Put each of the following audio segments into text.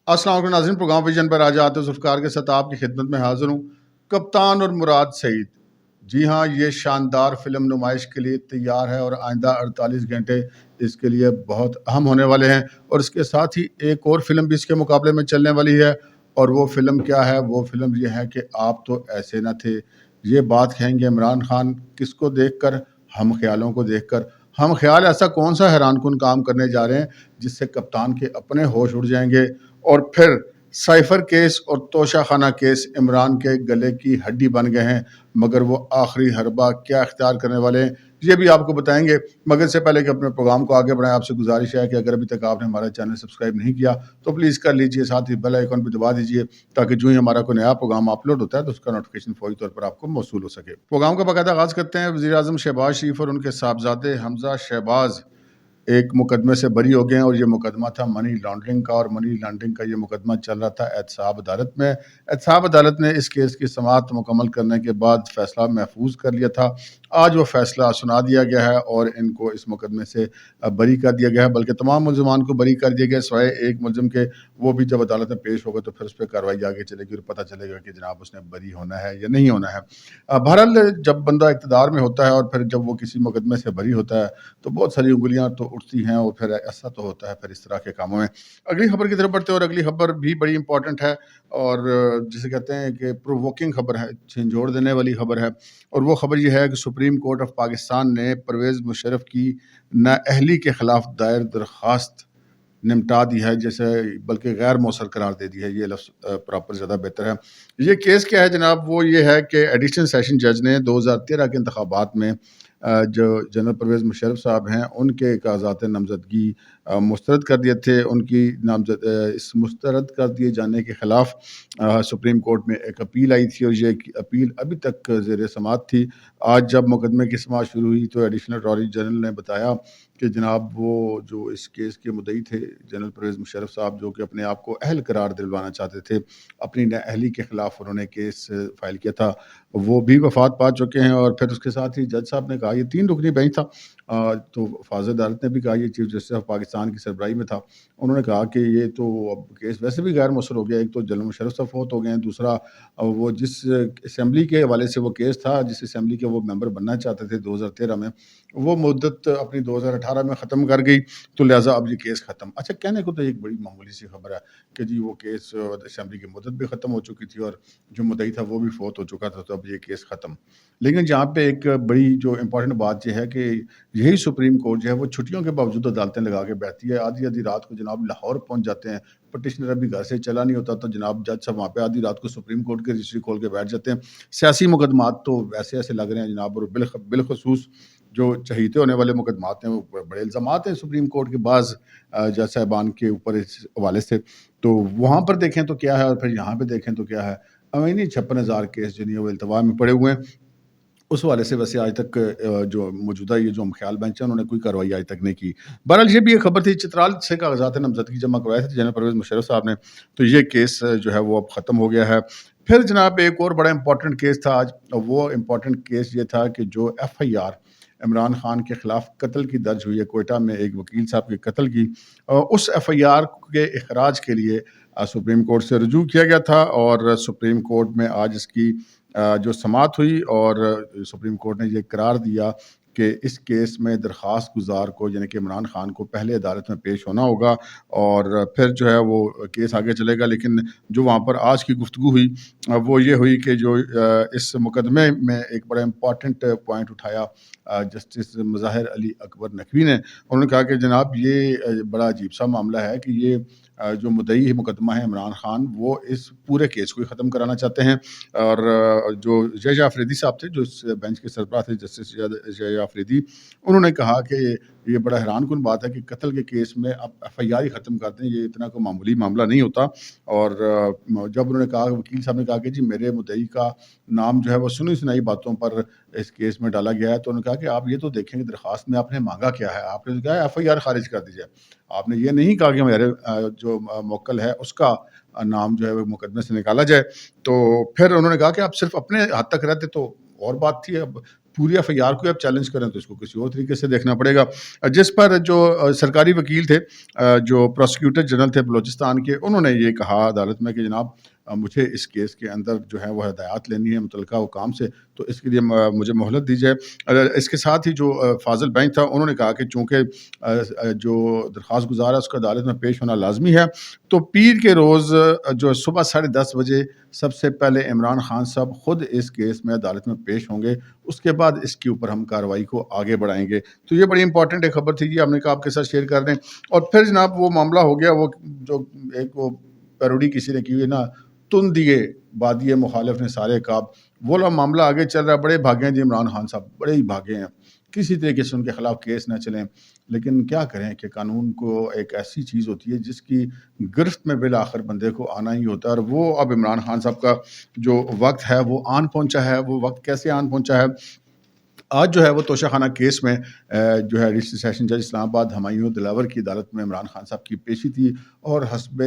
السلام علیکم ناظرین، پروگرام ویژن پر آج آتے ذوالفقار کے ساتھ آپ کی خدمت میں حاضر ہوں، کپتان اور مراد سعید۔ جی ہاں، یہ شاندار فلم نمائش کے لیے تیار ہے اور آئندہ 48 گھنٹے اس کے لیے بہت اہم ہونے والے ہیں، اور اس کے ساتھ ہی ایک اور فلم بھی اس کے مقابلے میں چلنے والی ہے، اور وہ فلم کیا ہے؟ وہ فلم یہ ہے کہ آپ تو ایسے نہ تھے۔ یہ بات کہیں گے عمران خان کس کو دیکھ کر؟ ہم خیالوں کو دیکھ کر۔ ہم خیال ایسا کون سا حیران کن کام کرنے جا رہے ہیں جس سے کپتان کے اپنے ہوش اڑ جائیں گے، اور پھر سائفر کیس اور توشہ خانہ کیس عمران کے گلے کی ہڈی بن گئے ہیں، مگر وہ آخری حربہ کیا اختیار کرنے والے ہیں یہ بھی آپ کو بتائیں گے۔ مگر اس سے پہلے کہ اپنے پروگرام کو آگے بڑھائیں، آپ سے گزارش ہے کہ اگر ابھی تک آپ نے ہمارا چینل سبسکرائب نہیں کیا تو پلیز کر لیجئے، ساتھ ہی بیل آئیکن بھی دبا دیجئے تاکہ جو ہی ہمارا کوئی نیا پروگرام اپلوڈ ہوتا ہے تو اس کا نوٹیفیکیشن فوری طور پر آپ کو موصول ہو سکے۔ پروگرام کا باقاعدہ آغاز کرتے ہیں۔ وزیر اعظم شہباز شریف اور ان کے صاحبزادے حمزہ شہباز ایک مقدمے سے بری ہو گئے ہیں، اور یہ مقدمہ تھا منی لانڈرنگ کا، اور منی لانڈرنگ کا یہ مقدمہ چل رہا تھا احتساب عدالت میں۔ احتساب عدالت نے اس کیس کی سماعت مکمل کرنے کے بعد فیصلہ محفوظ کر لیا تھا۔ آج وہ فیصلہ سنا دیا گیا ہے اور ان کو اس مقدمے سے بری کر دیا گیا ہے، بلکہ تمام ملزمان کو بری کر دیا گیا سوائے ایک ملزم کے۔ وہ بھی جب عدالت میں پیش ہوگا تو پھر اس پہ کارروائی آگے چلے گی اور پتہ چلے گا کہ جناب اس نے بری ہونا ہے یا نہیں ہونا ہے۔ بہرحال جب بندہ اقتدار میں ہوتا ہے اور پھر جب وہ کسی مقدمے سے بری ہوتا ہے تو بہت ساری انگلیاں تو اٹھتی ہیں، اور پھر ایسا تو ہوتا ہے پھر اس طرح کے کاموں میں۔ اگلی خبر کی طرف بڑھتے ہیں، اور اگلی خبر بھی بڑی امپورٹنٹ ہے، اور جسے کہتے ہیں کہ پرووکنگ خبر ہے، جھنجھوڑ دینے والی خبر ہے، اور وہ خبر یہ ہے کہ سپریم کورٹ آف پاکستان نے پرویز مشرف کی نااہلی کے خلاف دائر درخواست نمٹا دی ہے، جیسے بلکہ غیر مؤثر قرار دے دی ہے، یہ لفظ پراپر زیادہ بہتر ہے۔ یہ کیس کیا ہے جناب؟ وہ یہ ہے کہ ایڈیشنل سیشن جج نے 2013 کے انتخابات میں جو جنرل پرویز مشرف صاحب ہیں ان کے کاغذات نامزدگی مسترد کر دیے تھے۔ ان کی اس مسترد کر دیے جانے کے خلاف سپریم کورٹ میں ایک اپیل آئی تھی، اور یہ اپیل ابھی تک زیر سماعت تھی۔ آج جب مقدمے کی سماعت شروع ہوئی تو ایڈیشنل اٹارنی جنرل نے بتایا کہ جناب وہ جو اس کیس کے مدعی تھے جنرل پرویز مشرف صاحب، جو کہ اپنے آپ کو اہل قرار دلوانا چاہتے تھے، اپنی نااہلی کے خلاف انہوں نے کیس فائل کیا تھا، وہ بھی وفات پا چکے ہیں۔ اور پھر اس کے ساتھ ہی جج صاحب نے کہا، یہ 3 رکنی بینچ تھا، تو فاضل عدالت نے بھی کہا، یہ چیف جسٹس آف پاکستان کی سربراہی میں تھا، انہوں نے کہا کہ یہ تو اب کیس ویسے بھی غیر مؤثر ہو گیا۔ ایک تو جنرل مشرف صاحب فوت ہو گئے ہیں، دوسرا وہ جس اسمبلی کے حوالے سے وہ کیس تھا، جس اسمبلی کے وہ ممبر بننا چاہتے تھے 2013 میں، وہ مدت اپنی 2018 میں ختم کر گئی، تو لہٰذا اب یہ کیس ختم۔ اچھا، کہنے کو تو ایک بڑی معمولی سی خبر ہے کہ جی وہ کیس اسمبلی کی مدت بھی ختم ہو چکی تھی اور جو مدعی تھا وہ بھی فوت ہو چکا تھا، تو اب یہ کیس ختم۔ لیکن جہاں پہ ایک بڑی جو امپورٹنٹ بات یہ ہے کہ یہی سپریم کورٹ جو ہے وہ چھٹیوں کے باوجود عدالتیں لگا کے بیٹھتی ہے۔ آدھی آدھی رات کو جناب لاہور پہنچ جاتے ہیں، پٹیشنر ابھی گھر سے چلا نہیں ہوتا تو جناب جج صاحب وہاں پہ آدھی رات کو سپریم کورٹ کے رجسٹری کھول کے بیٹھ جاتے ہیں۔ سیاسی مقدمات تو ایسے ایسے لگ رہے ہیں جناب، اور بالخصوص جو چہیتے ہونے والے مقدمات ہیں، وہ بڑے الزامات ہیں سپریم کورٹ کے بعض جج صاحبان کے اوپر اس حوالے سے، تو وہاں پر دیکھیں تو کیا ہے اور پھر یہاں پہ دیکھیں تو کیا ہے۔ امینی 56,000 کیس جو نہیں وہ التوا میں پڑے ہوئے ہیں، اس حوالے سے ویسے آج تک جو موجودہ یہ جو خیال بینچ ہے انہوں نے کوئی کارروائی آج تک نہیں کی۔ بہرحال یہ بھی ایک خبر تھی، چترال سے کاغذات نامزدگی جمع کروائے تھے جنرل پرویز مشرف صاحب نے، تو یہ کیس جو ہے وہ اب ختم ہو گیا ہے۔ پھر جناب ایک اور بڑا امپورٹنٹ کیس تھا آج، وہ امپورٹنٹ کیس یہ تھا کہ جو F I R Imran Khan کے خلاف قتل کی درج ہوئی ہے کوئٹہ میں ایک وکیل صاحب کے قتل کی، اس ایف آئی آر کے اخراج کے لیے سپریم کورٹ سے رجوع کیا گیا تھا، اور سپریم کورٹ میں آج اس کی جو سماعت ہوئی، اور سپریم کورٹ نے یہ قرار دیا کہ اس کیس میں درخواست گزار کو یعنی کہ عمران خان کو پہلے عدالت میں پیش ہونا ہوگا، اور پھر جو ہے وہ کیس آگے چلے گا۔ لیکن جو وہاں پر آج کی گفتگو ہوئی وہ یہ ہوئی کہ جو اس مقدمے میں ایک بڑا امپورٹنٹ پوائنٹ اٹھایا جسٹس مظاہر علی اکبر نقوی نے، انہوں نے کہا کہ جناب یہ بڑا عجیب سا معاملہ ہے کہ یہ جو مدعی مقدمہ ہے عمران خان، وہ اس پورے کیس کو ختم کرانا چاہتے ہیں، اور جو جج آفریدی صاحب تھے جو اس بینچ کے سربراہ تھے جسٹس جج آفریدی، انہوں نے کہا کہ یہ بڑا حیران کن بات ہے کہ قتل کے کیس میں آپ ایف آئی آر ہی ختم کر دیں، یہ اتنا کوئی معمولی معاملہ نہیں ہوتا۔ اور جب انہوں نے کہا، وکیل صاحب نے کہا کہ جی میرے مدعی کا نام جو ہے وہ سنی سنائی باتوں پر اس کیس میں ڈالا گیا ہے، تو انہوں نے کہا کہ آپ یہ تو دیکھیں کہ درخواست میں آپ نے مانگا کیا ہے، آپ نے کہا ایف آئی آر خارج کر دیجیے، آپ نے یہ نہیں کہا کہ میرے جو موکل ہے اس کا نام جو ہے وہ مقدمے سے نکالا جائے۔ تو پھر انہوں نے کہا کہ آپ صرف اپنے حد تک رہتے تو اور بات تھی، اب پوری ایف آئی آر کو آپ چیلنج کریں تو اس کو کسی اور طریقے سے دیکھنا پڑے گا. جس پر جو سرکاری وکیل تھے, جو پروسیکیوٹر جنرل تھے بلوچستان کے, انہوں نے یہ کہا عدالت میں کہ جناب مجھے اس کیس کے اندر جو ہے وہ ہدایات لینی ہے متعلقہ حکام سے, تو اس کے لیے مجھے مہلت دی جائے. اس کے ساتھ ہی جو فاضل بینچ تھا انہوں نے کہا کہ چونکہ جو درخواست گزار ہے اس کا عدالت میں پیش ہونا لازمی ہے, تو پیر کے روز جو صبح 10:30 بجے سب سے پہلے عمران خان صاحب خود اس کیس میں عدالت میں پیش ہوں گے, اس کے بعد اس کے اوپر ہم کارروائی کو آگے بڑھائیں گے. تو یہ بڑی امپورٹنٹ ایک خبر تھی, یہ ہم نے کہا آپ کے ساتھ شیئر کر دیں. اور پھر جناب وہ معاملہ ہو گیا, وہ جو ایک وہ پیروڈی کسی نے کی ہوئی نا, تن دیے بادی مخالف نے سارے کعب, وہ لوگ معاملہ آگے چل رہا ہے. بڑے بھاگے ہیں جی عمران خان صاحب, بڑے ہی بھاگے ہیں, کسی طریقے سے ان کے خلاف کیس نہ چلیں. لیکن کیا کریں کہ قانون کو ایک ایسی چیز ہوتی ہے جس کی گرفت میں بالآخر بندے کو آنا ہی ہوتا ہے. اور وہ اب عمران خان صاحب کا جو وقت ہے وہ آن پہنچا ہے. وہ وقت کیسے آن پہنچا ہے؟ آج جو ہے وہ توشہ خانہ کیس میں جو ہے ایڈیشنل سیشن جج اسلام آباد ہمایوں دلاور کی عدالت میں عمران خان صاحب کی پیشی تھی, اور حسب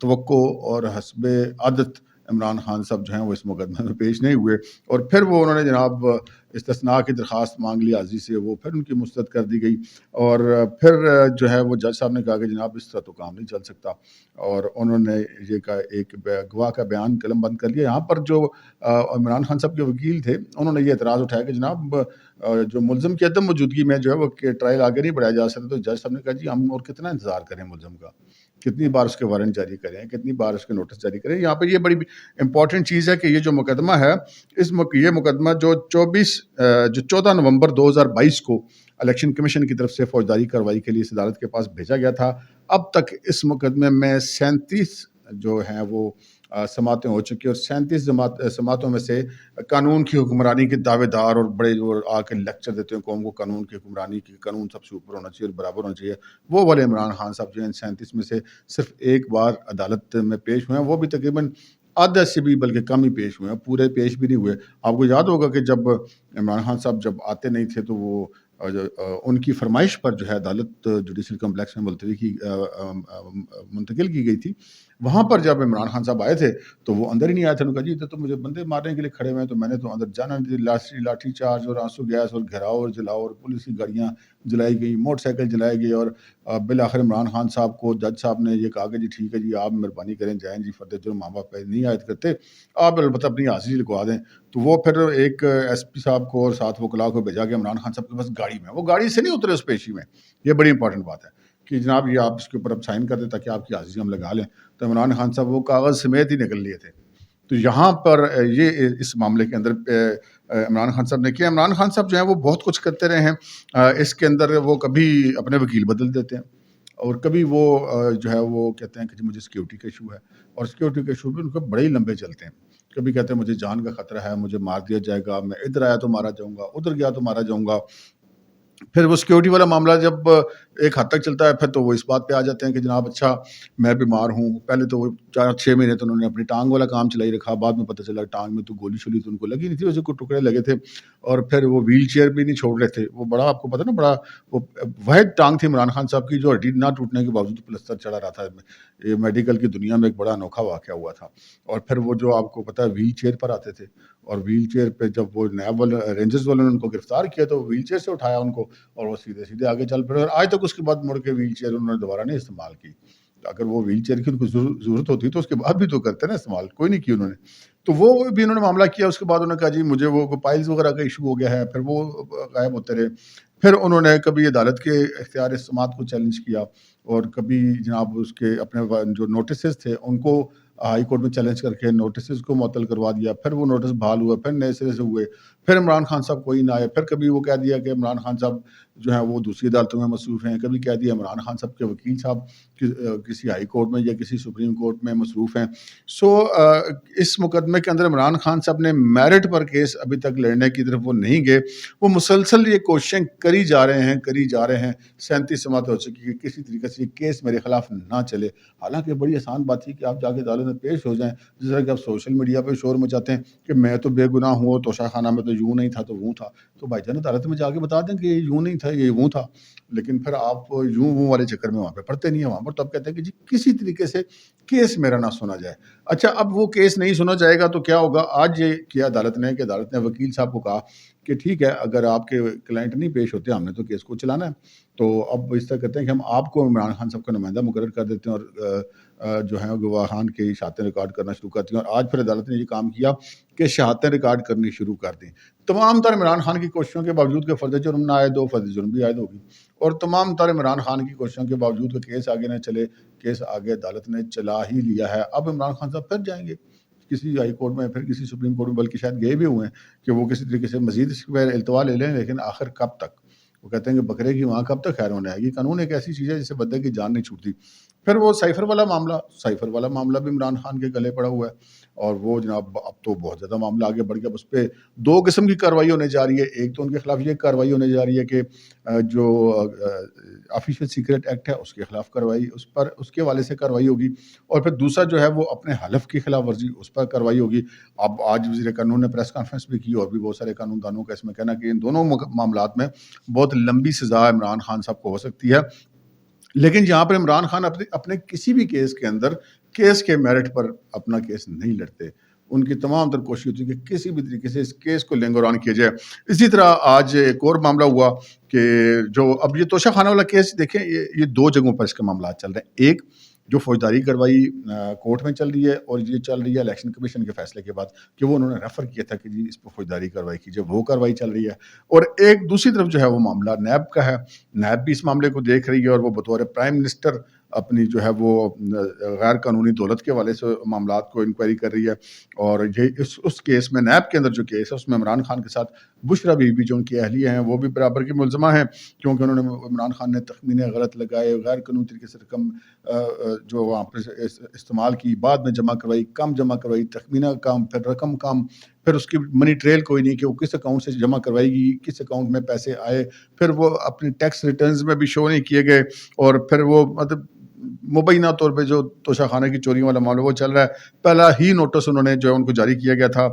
توقع اور حسب عادت عمران خان صاحب جو ہیں وہ اس مقدمے میں پیش نہیں ہوئے. اور پھر وہ انہوں نے جناب استثناء کی درخواست مانگ لی عاضی سے, وہ پھر ان کی مسترد کر دی گئی. اور پھر جو ہے وہ جج صاحب نے کہا کہ جناب اس طرح تو کام نہیں چل سکتا, اور انہوں نے یہ کہا, ایک گواہ کا بیان قلم بند کر لیا. یہاں پر جو عمران خان صاحب کے وکیل تھے انہوں نے یہ اعتراض اٹھایا کہ جناب جو ملزم کی عدم موجودگی میں جو ہے وہ ٹرائل آگے نہیں بڑھایا جا سکتا. تو جج صاحب نے کہا جی ہم اور کتنا انتظار کریں ملزم کا, کتنی بار اس کے وارنٹ جاری کریں, کتنی بار اس کے نوٹس جاری کریں. یہاں پہ یہ بڑی امپورٹنٹ چیز ہے کہ یہ جو مقدمہ ہے, یہ مقدمہ جو 14 نومبر 2022 کو الیکشن کمیشن کی طرف سے فوجداری کارروائی کے لیے اس عدالت کے پاس بھیجا گیا تھا, اب تک اس مقدمے میں 37 جو ہیں وہ سماعتیں ہو چکی, اور 37 سماعتوں میں سے قانون کی حکمرانی کے دعوے دار اور بڑے جو آ کے لیکچر دیتے ہیں قوم کو قانون کی حکمرانی کی, قانون سب سے اوپر ہونا چاہیے اور برابر ہونا چاہیے, وہ والے عمران خان صاحب جو ہیں 37 میں سے صرف ایک بار عدالت میں پیش ہوئے ہیں, وہ بھی تقریباً آدھا سے بھی بلکہ کم ہی پیش ہوئے ہیں, پورے پیش بھی نہیں ہوئے. آپ کو یاد ہوگا کہ جب عمران خان صاحب جب آتے نہیں تھے تو وہ ان کی فرمائش پر جو ہے عدالت جوڈیشل کمپلیکس میں ملتوی کی منتقل کی گئی تھی, وہاں پر جب عمران خان صاحب آئے تھے تو وہ اندر ہی نہیں آئے تھے. انہوں نے کہا جی تو مجھے بندے مارنے کے لیے کھڑے ہوئے ہیں, تو میں نے تو اندر جانا نہیں دی. لاٹھی چارج اور آنسو گیس اور گھیراؤ اور جلاؤ اور پولیس کی گاڑیاں جلائی گئی, موٹر سائیکل جلائی گئی, اور بالآخر عمران خان صاحب کو جج صاحب نے یہ کہا کہ جی ٹھیک ہے جی آپ مہربانی کریں جائیں جی, فرد جرم ماں باپ پہ نہیں عائد کرتے, آپ البتہ اپنی حاضری لگوا دیں. تو وہ پھر ایک ایس پی صاحب کو اور ساتھ وکلاء کو بھیجا کہ عمران خان صاحب کے پاس گاڑی میں, وہ گاڑی سے نہیں اترے اس پیشی میں. یہ بڑی امپورٹنٹ بات ہے کہ جناب یہ آپ اس کے اوپر اب سائن کر دیں تاکہ آپ کی حاضری ہم لگا لیں. تو عمران خان صاحب وہ کاغذ سمیت ہی نکل لیے تھے. تو یہاں پر یہ اس معاملے کے اندر عمران خان صاحب نے کیا. عمران خان صاحب جو ہیں وہ بہت کچھ کرتے رہے ہیں اس کے اندر. وہ کبھی اپنے وکیل بدل دیتے ہیں, اور کبھی وہ جو ہے وہ کہتے ہیں کہ جی مجھے سیکیورٹی کا ایشو ہے, اور سیکیورٹی کے ایشو بھی ان کو بڑے ہی لمبے چلتے ہیں. کبھی کہتے ہیں مجھے جان کا خطرہ ہے, مجھے مار دیا جائے گا, میں ادھر آیا تو مارا جاؤں گا, ادھر گیا تو مارا جاؤں گا. پھر وہ سیکیورٹی والا معاملہ جب ایک حد تک چلتا ہے پھر تو وہ اس بات پہ آ جاتے ہیں کہ جناب اچھا میں بیمار ہوں. پہلے تو وہ 4-6 مہینے تو انہوں نے اپنی ٹانگ والا کام چلائی رکھا, بعد میں پتہ چلا ٹانگ میں تو گولی شولی تو ان کو لگی نہیں تھی, اسے کوئی ٹکڑے لگے تھے. اور پھر وہ ویل چیئر بھی نہیں چھوڑ رہے تھے. وہ بڑا آپ کو پتہ نا, بڑا وہ واحد ٹانگ تھی عمران خان صاحب کی جو ہڈی نہ ٹوٹنے کے باوجود پلستر چڑھا رہا تھا. یہ میڈیکل کی دنیا میں ایک بڑا انوکھا واقعہ ہوا تھا. اور پھر وہ جو آپ کو پتہ ہے ویل چیئر پر آتے تھے, اور ویل چیئر پہ جب وہ نیب رینجرز والوں نے ان کو گرفتار کیا تو ویل چیئر سے اٹھایا ان کو, اور وہ سیدھے آگے چل پڑے. اور آج تک اس کے بعد مڑ کے ویل چیئر انہوں نے دوبارہ نہیں استعمال کی. اگر وہ ویل چیئر کی ان کو ضرورت ہوتی تو اس کے بعد بھی تو کرتے نا استعمال, کوئی نہیں کی انہوں نے. تو وہ بھی انہوں نے معاملہ کیا. اس کے بعد انہوں نے کہا جی مجھے وہ پائلز وغیرہ کا ایشو ہو گیا ہے, پھر وہ غائب ہوتے رہے. پھر انہوں نے کبھی عدالت کے اختیار سماعت کو چیلنج کیا, اور کبھی جناب اس کے اپنے جو نوٹسز تھے ان کو ہائی کورٹ میں چیلنج کر کے نوٹسز کو معطل کروا دیا. پھر وہ نوٹس بحال ہوا, پھر نئے سرے سے ہوئے. پھر عمران خان صاحب کوئی نہ آئے. پھر کبھی وہ کہہ دیا کہ عمران خان صاحب جو ہیں وہ دوسری عدالتوں میں مصروف ہیں. کبھی کہہ دیا عمران خان صاحب کے وکیل صاحب کسی ہائی کورٹ میں یا کسی سپریم کورٹ میں مصروف ہیں. اس مقدمے کے اندر عمران خان صاحب نے میرٹ پر کیس ابھی تک لڑنے کی طرف وہ نہیں گئے. وہ مسلسل یہ کوششیں کری جا رہے ہیں. 37 سماعت ہو چکی ہے, کسی طریقے سے یہ کیس میرے خلاف نہ چلے. حالانکہ بڑی آسان بات تھی کہ آپ جا کے عدالت میں پیش ہو جائیں. جس طرح کہ آپ سوشل میڈیا پہ شور مچاتے ہیں کہ میں تو بے گناہ ہوں, اور توشہ خانہ میں تو یوں نہیں تھا تو ووں تھا. تو بھائی جان عدالت میں جا کے بتا دیں کہ یہ یوں نہیں تھا یہ ووں تھا. لیکن پھر آپ یوں ووں والے چکر میں وہاں پہ پڑھتے نہیں ہیں. وہاں پر تو آپ کہتے ہیں کہ جی کسی طریقے سے کیس میرا نہ سنا جائے. اچھا اب وہ کیس نہیں سنا جائے گا تو کیا ہوگا؟ آج یہ کیا عدالت نے کہ عدالت نے وکیل صاحب کو کہا کہ ٹھیک ہے اگر آپ کے کلائنٹ نہیں پیش ہوتے ہم نے تو کیس کو چلانا ہے. تو اب اس طرح کرتے ہیں کہ ہم آپ کو عمران خان صاحب کا نمائندہ مقرر کر دیتے ہیں اور جو ہیں گواہان کی شہادتیں ریکارڈ کرنا شروع کرتی ہیں. اور آج پھر عدالت نے یہ کام کیا کہ شہادتیں ریکارڈ کرنی شروع کر دیں. تمام تر عمران خان کی کوششوں کے باوجود کہ فرد جرم نہ عائد ہو، فرد جرم بھی عائد ہوگی. اور تمام تر عمران خان کی کوششوں کے باوجود کہ کیس آگے نہ چلے، کیس آگے عدالت نے چلا ہی لیا ہے. اب عمران خان صاحب پھر جائیں گے کسی ہائی کورٹ میں، پھر کسی سپریم کورٹ میں، بلکہ شاید گئے بھی ہوئے ہیں کہ وہ کسی طریقے سے مزید اس پہ التوا لے لیں. لیکن آخر کب تک؟ وہ کہتے ہیں کہ بکرے کی وہاں کب تک خیر ہونے آئے گی. قانون ایک ایسی چیز ہے جس سے بندے کی جان نہیں چھوٹتی. پھر وہ سائفر والا معاملہ بھی عمران خان کے گلے پڑا ہوا ہے. اور وہ جناب اب تو بہت زیادہ معاملہ آگے بڑھ گیا. اس پہ دو قسم کی کارروائی ہونے جا رہی ہے. ایک تو ان کے خلاف یہ کارروائی ہونے جا رہی ہے کہ جو آفیشیل سیکرٹ ایکٹ ہے اس کے خلاف کارروائی، اس کے حوالے سے کارروائی ہوگی. اور پھر دوسرا جو ہے وہ اپنے حلف کی خلاف ورزی، اس پر کارروائی ہوگی. اب آج وزیر قانون نے پریس کانفرنس بھی کی اور بھی بہت سارے قانون دانوں کا اس میں کہنا کہ ان دونوں معاملات میں بہت لمبی سزا عمران خان صاحب کو ہو سکتی ہے. لیکن جہاں پر عمران خان اپنے کسی بھی کیس کے اندر کیس کے میرٹ پر اپنا کیس نہیں لڑتے. ان کی تمام تر کوشش ہوتی ہے کہ کسی بھی طریقے سے اس کیس کو لینگوران کیا جائے. اسی طرح آج ایک اور معاملہ ہوا کہ جو اب یہ توشہ خانہ والا کیس دیکھیں، یہ دو جگہوں پر اس کے معاملات چل رہے ہیں. ایک جو فوجداری کارروائی کورٹ میں چل رہی ہے اور یہ چل رہی ہے الیکشن کمیشن کے فیصلے کے بعد کہ وہ انہوں نے ریفر کیا تھا کہ جی اس پہ فوجداری کارروائی کیجیے، وہ کارروائی چل رہی ہے. اور ایک دوسری طرف جو ہے وہ معاملہ نیب کا ہے. نیب بھی اس معاملے کو دیکھ رہی ہے اور وہ بطور پرائم منسٹر اپنی جو ہے وہ غیر قانونی دولت کے حوالے سے معاملات کو انکوائری کر رہی ہے. اور یہ اس کیس میں نیب کے اندر جو کیس ہے اس میں عمران خان کے ساتھ بشرا بی بی جو ان کی اہلیہ ہیں وہ بھی برابر کی ملزمہ ہیں، کیونکہ انہوں نے عمران خان نے تخمینے غلط لگائے، غیر قانونی طریقے سے رقم جو وہاں پر استعمال کی، بعد میں جمع کروائی، کم جمع کروائی، تخمینہ کم، پھر رقم کم، پھر اس کی منی ٹریل کوئی نہیں کہ وہ کس اکاؤنٹ سے جمع کروائی گئی، کس اکاؤنٹ میں پیسے آئے، پھر وہ اپنی ٹیکس ریٹرنز میں بھی شو نہیں کیے گئے. اور پھر وہ مطلب مبینہ طور پہ جو توشہ خانہ کی چوریوں والا معاملہ وہ چل رہا ہے. پہلا ہی نوٹس انہوں نے جو ان کو جاری کیا گیا تھا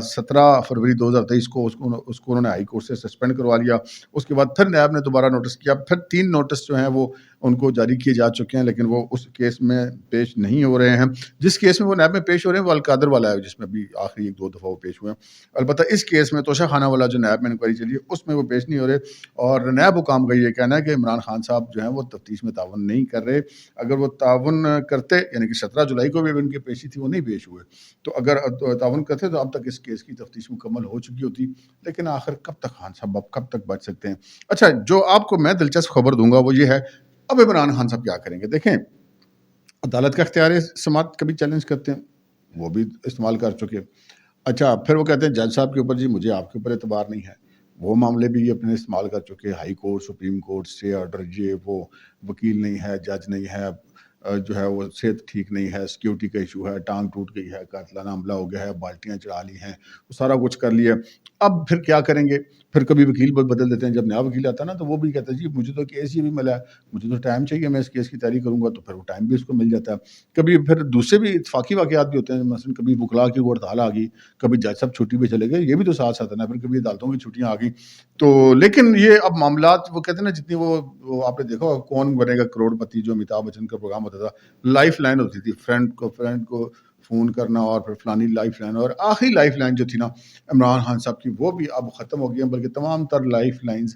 17 فروری 2023 کو، اس کو انہوں نے ہائی کورٹ سے سسپینڈ کروا لیا. اس کے بعد پھر نیب نے دوبارہ نوٹس کیا، پھر 3 نوٹس جو ہیں وہ ان کو جاری کیے جا چکے ہیں، لیکن وہ اس کیس میں پیش نہیں ہو رہے ہیں. جس کیس میں وہ نیب میں پیش ہو رہے ہیں وہ القادر والا ہے، جس میں بھی آخری 1-2 دفعہ وہ پیش ہوئے ہیں. البتہ اس کیس میں توشہ خانہ والا جو نیب میں انکوائری چلی ہے اس میں وہ پیش نہیں ہو رہے. اور نیب حکام کا یہ کہنا ہے کہ عمران خان صاحب جو ہیں وہ تفتیش میں تعاون نہیں کر رہے. اگر وہ تعاون کرتے، یعنی کہ 17 جولائی کو بھی ان کی پیشی تھی، وہ نہیں پیش ہوئے، تو اگر تعاون کرتے تو اب تک اس کیس کی تفتیش مکمل ہو چکی ہوتی. لیکن آخر کب تک خان صاحب اب کب تک بچ سکتے ہیں؟ اچھا جو آپ کو میں دلچسپ خبر دوں گا وہ یہ ہے اب عمران خان صاحب کیا کریں گے. دیکھیں عدالت کا اختیار سماعت کبھی چیلنج کرتے ہیں، وہ بھی استعمال کر چکے. اچھا پھر وہ کہتے ہیں جج صاحب کے اوپر جی مجھے آپ کے اوپر اعتبار نہیں ہے، وہ معاملے بھی یہ اپنے استعمال کر چکے. High court, supreme court, stay order, یہ وہ وکیل نہیں ہے، جج نہیں ہے، جو ہے وہ صحت ٹھیک نہیں ہے، سیکیورٹی کا ایشو ہے، ٹانگ ٹوٹ گئی ہے، قاتلانہ حملہ ہو گیا ہے، بالٹیاں چڑھا لی ہیں، وہ سارا کچھ کر لیا. اب پھر کیا کریں گے؟ پھر کبھی وکیل بدل دیتے ہیں. جب نیا وکیل آتا ہے نا تو وہ بھی کہتا ہے جی مجھے تو کیس یہ بھی ملا ہے، مجھے تو ٹائم چاہیے، میں اس کیس کی تیاری کروں گا، تو پھر وہ ٹائم بھی اس کو مل جاتا ہے. کبھی پھر دوسرے بھی اتفاقی واقعات بھی ہوتے ہیں، مثلا کبھی وکلاء کی ہڑتال آ گئی، کبھی جج صاحب چھٹی پہ چلے گئے، یہ بھی تو ساتھ ساتھ ہے نا. پھر کبھی عدالتوں کی چھٹیاں آ گئی. تو لیکن یہ اب معاملات وہ کہتے ہیں نا جتنی وہ آپ نے دیکھا ہوگا کون بنے گا کروڑ پتی جو امیتابھ بچن کا پروگرام ہوتا تھا، لائف لائن ہوتی تھی، فرینڈ کو فون کرنا اور پھر فلانی لائف لائن، اور آخری لائف لائن جو تھی نا عمران خان صاحب کی وہ بھی اب ختم ہو گئی ہیں. بلکہ تمام تر لائف لائنز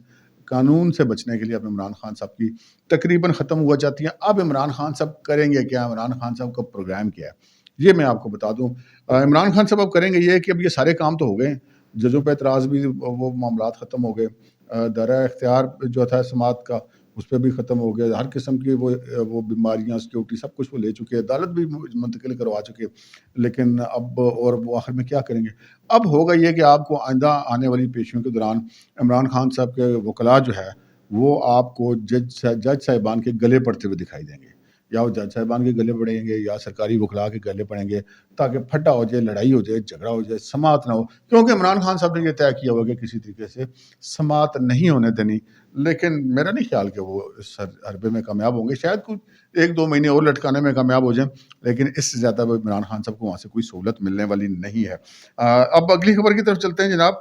قانون سے بچنے کے لیے اب عمران خان صاحب کی تقریباً ختم ہوا جاتی ہیں. اب عمران خان صاحب کریں گے کیا؟ عمران خان صاحب کا پروگرام کیا ہے یہ میں آپ کو بتا دوں. عمران خان صاحب اب کریں گے یہ کہ اب یہ سارے کام تو ہو گئے ہیں، ججوں پہ اعتراض بھی وہ معاملات ختم ہو گئے، دائرہ اختیار جو تھا سماعت کا اس پہ بھی ختم ہو گیا، ہر قسم کی وہ بیماریاں، سیکیورٹی سب کچھ وہ لے چکے، عدالت بھی منتقل کروا چکے. لیکن اب اور وہ آخر میں کیا کریں گے؟ اب ہوگا یہ کہ آپ کو آئندہ آنے والی پیشیوں کے دوران عمران خان صاحب کے وکلاء جو ہے وہ آپ کو جج صاحبان کے گلے پڑتے ہوئے دکھائی دیں گے، یا وہ جج صاحبان کے گلے پڑیں گے یا سرکاری وکلاء کے گلے پڑیں گے، تاکہ پھٹا ہو جائے، لڑائی ہو جائے، جھگڑا ہو جائے، سماعت نہ ہو. کیونکہ عمران خان صاحب نے یہ طے کیا ہوا کہ کسی طریقے سے سماعت نہیں ہونے دینی. لیکن میرا نہیں خیال کہ وہ اس حربے میں کامیاب ہوں گے. شاید کوئی 1-2 مہینے اور لٹکانے میں کامیاب ہو جائیں، لیکن اس سے زیادہ عمران خان صاحب کو وہاں سے کوئی سہولت ملنے والی نہیں ہے۔ اب اگلی خبر کی طرف چلتے ہیں جناب۔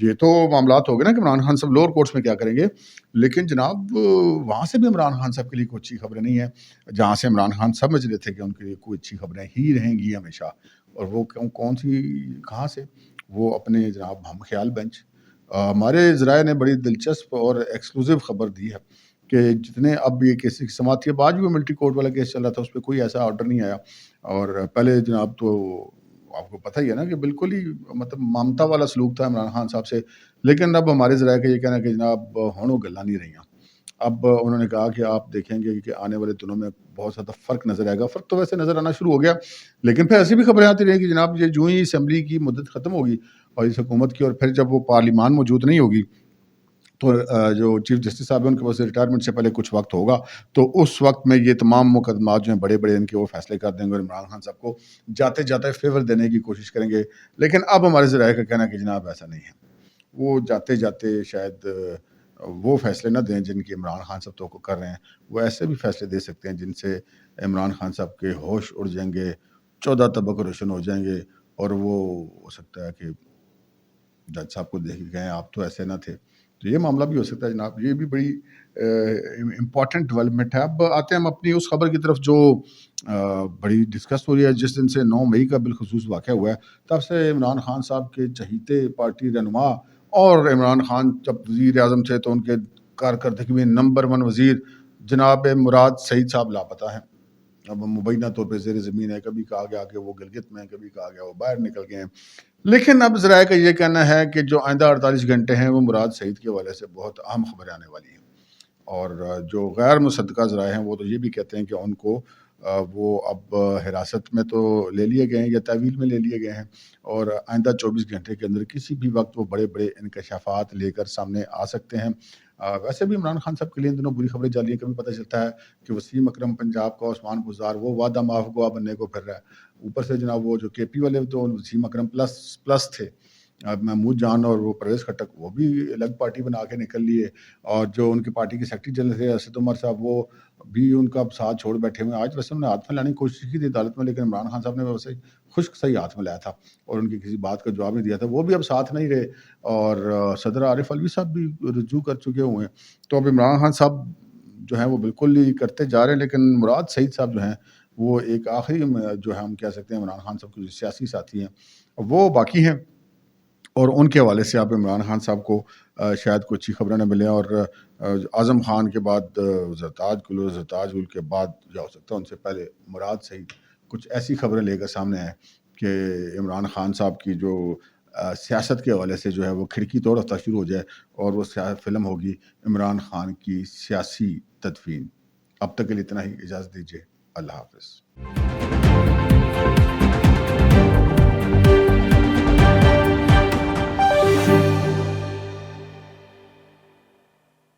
یہ تو معاملات ہو گئے نا کہ عمران خان صاحب لوور کورٹس میں کیا کریں گے، لیکن جناب وہاں سے بھی عمران خان صاحب کے لیے کوئی اچھی خبریں نہیں ہیں، جہاں سے عمران خان سمجھ رہے تھے کہ ان کے لیے کوئی اچھی خبریں ہی رہیں گی ہمیشہ، اور وہ کون سی کہاں سے، وہ اپنے جناب ہم خیال بینچ۔ ہمارے ذرائع نے بڑی دلچسپ اور ایکسکلوزیو خبر دی ہے کہ جتنے اب یہ کیس کی سماعت کے بعد بھی وہ ملٹری کورٹ والا کیس چل رہا تھا، اس پہ کوئی ایسا آرڈر نہیں آیا، اور پہلے جناب تو آپ کو پتہ ہی ہے نا کہ بالکل ہی مطلب ممتا والا سلوک تھا عمران خان صاحب سے، لیکن اب ہمارے ذرائع کا یہ کہنا ہے کہ جناب ہونوں گلا نہیں رہی ہیں۔ اب انہوں نے کہا کہ آپ دیکھیں گے کہ آنے والے دنوں میں بہت زیادہ فرق نظر آئے گا۔ فرق تو ویسے نظر آنا شروع ہو گیا، لیکن پھر ایسی بھی خبریں آتی رہیں کہ جناب یہ جو ہی اسمبلی کی مدت ختم ہوگی اور اس حکومت کی، اور پھر جب وہ پارلیمان موجود نہیں ہوگی تو جو چیف جسٹس صاحب ہیں ان کے پاس ریٹائرمنٹ سے پہلے کچھ وقت ہوگا، تو اس وقت میں یہ تمام مقدمات جو ہیں بڑے بڑے ان کے وہ فیصلے کر دیں گے اور عمران خان صاحب کو جاتے جاتے فیور دینے کی کوشش کریں گے۔ لیکن اب ہمارے ذرائع کا کہنا ہے کہ جناب ایسا نہیں ہے، وہ جاتے جاتے شاید وہ فیصلے نہ دیں جن کی عمران خان صاحب تو کر رہے ہیں، وہ ایسے بھی فیصلے دے سکتے ہیں جن سے عمران خان صاحب کے ہوش اڑ جائیں گے، 14 طبق روشن ہو جائیں گے، اور وہ ہو سکتا ہے کہ جج صاحب کو دیکھ کے کہیں آپ تو ایسے نہ تھے۔ تو یہ معاملہ بھی ہو سکتا ہے جناب، یہ بھی بڑی امپورٹنٹ ڈیولپمنٹ ہے۔ اب آتے ہیں ہم اپنی اس خبر کی طرف جو بڑی ڈسکس ہو رہی ہے، جس دن سے 9 مئی کا بالخصوص واقعہ ہوا ہے، تب سے عمران خان صاحب کے چہیتے پارٹی رہنما، اور عمران خان جب وزیر اعظم تھے تو ان کے کارکردگی میں نمبر 1 وزیر جناب مراد سعید صاحب لاپتہ ہیں۔ اب مبینہ طور پہ زیر زمین ہے، کبھی کہا گیا کہ وہ گلگت میں ہیں، کبھی کہا گیا وہ باہر نکل گئے ہیں، لیکن اب ذرائع کا یہ کہنا ہے کہ جو آئندہ 48 گھنٹے ہیں وہ مراد سعید کے حوالے سے بہت اہم خبریں آنے والی ہیں، اور جو غیر مصدقہ ذرائع ہیں وہ تو یہ بھی کہتے ہیں کہ ان کو وہ اب حراست میں تو لے لیے گئے ہیں یا تحویل میں لے لیے گئے ہیں، اور آئندہ 24 گھنٹے کے اندر کسی بھی وقت وہ بڑے بڑے انکشافات لے کر سامنے آ سکتے ہیں۔ ویسے بھی عمران خان صاحب کے لیے ان دنوں بری خبریں جاری ہیں۔ کبھی پتہ چلتا ہے کہ وسیم اکرم پنجاب کا عثمان گزار وہ وعدہ معاف گوا بننے کو پھر رہا ہے، اوپر سے جناب وہ جو کے پی والے تو وسیم اکرم پلس تھے، محمود جان اور وہ پرویز خٹک، وہ بھی الگ پارٹی بنا کے نکل لیے، اور جو ان کی پارٹی کے سیکرٹری جنرل تھے اسد عمر صاحب، وہ بھی ان کا ساتھ چھوڑ بیٹھے ہوئے ہیں۔ آج ویسے انہوں نے ہاتھ میں لانے کی کوشش کی تھی عدالت میں، لیکن عمران خان صاحب نے ویسے خشک صحیح ہاتھ میں لایا تھا اور ان کی کسی بات کا جواب نہیں دیا تھا، وہ بھی اب ساتھ نہیں رہے، اور صدر عارف علوی صاحب بھی رجوع کر چکے ہوئے ہیں۔ تو اب عمران خان صاحب جو ہیں وہ بالکل ہی کرتے جا رہے ہیں، لیکن مراد سعید صاحب جو ہیں وہ ایک آخری جو ہے ہم کہہ سکتے ہیں عمران خان صاحب کے جو سیاسی ساتھی ہیں وہ باقی ہیں، اور ان کے حوالے سے آپ عمران خان صاحب کو شاید کوئی اچھی خبریں نہ ملیں، اور اعظم خان کے بعد زرتاج گل کے بعد یا ہو سکتا ہے ان سے پہلے مراد سعید کچھ ایسی خبریں لے کر سامنے آئیں کہ عمران خان صاحب کی جو سیاست کے حوالے سے جو ہے وہ کھڑکی توڑ ہفتہ شروع ہو جائے، اور وہ فلم ہوگی عمران خان کی سیاسی تدفین۔ اب تک کے لیے اتنا ہی، اجازت دیجیے، اللہ حافظ۔